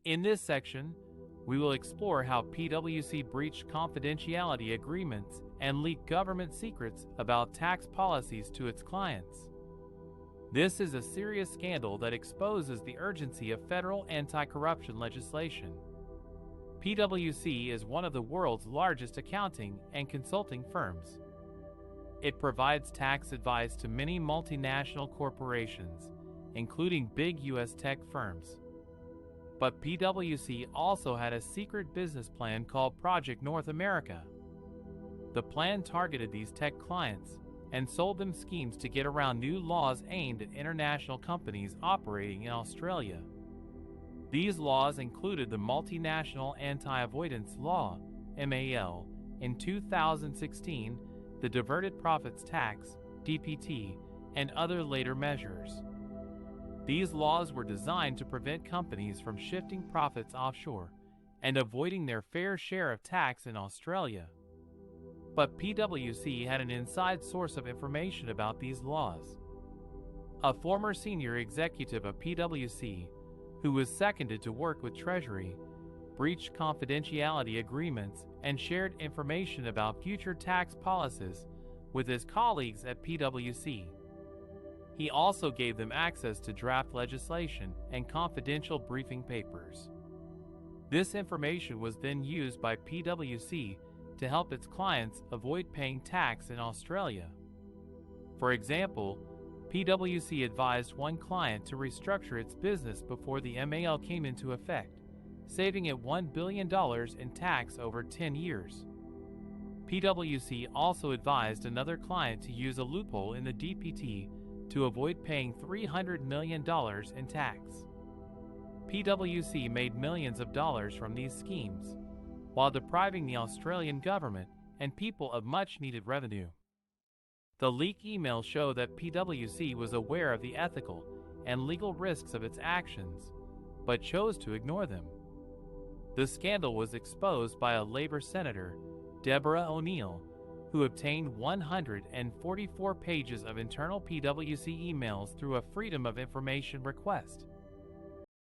In this section, we will explore how PwC breached confidentiality agreements and leaked government secrets about tax policies to its clients. This is a serious scandal that exposes the urgency of federal anti-corruption legislation. PwC is one of the world's largest accounting and consulting firms. It provides tax advice to many multinational corporations, including big U.S. tech firms. But PwC also had a secret business plan called Project North America. The plan targeted these tech clients and sold them schemes to get around new laws aimed at international companies operating in Australia. These laws included the Multinational Anti-Avoidance Law, MAL, in 2016, the Diverted Profits Tax, DPT, and other later measures. These laws were designed to prevent companies from shifting profits offshore and avoiding their fair share of tax in Australia. But PwC had an inside source of information about these laws. A former senior executive of PwC, who was seconded to work with Treasury, breached confidentiality agreements and shared information about future tax policies with his colleagues at PwC. He also gave them access to draft legislation and confidential briefing papers. This information was then used by PwC to help its clients avoid paying tax in Australia. For example, PwC advised one client to restructure its business before the MAL came into effect, saving it $1 billion in tax over 10 years. PwC also advised another client to use a loophole in the DPT to avoid paying $300 million in tax. PwC made millions of dollars from these schemes, while depriving the Australian government and people of much-needed revenue. The leaked emails show that PwC was aware of the ethical and legal risks of its actions, but chose to ignore them. The scandal was exposed by a Labour senator, Deborah O'Neill, who obtained 144 pages of internal PwC emails through a Freedom of Information request.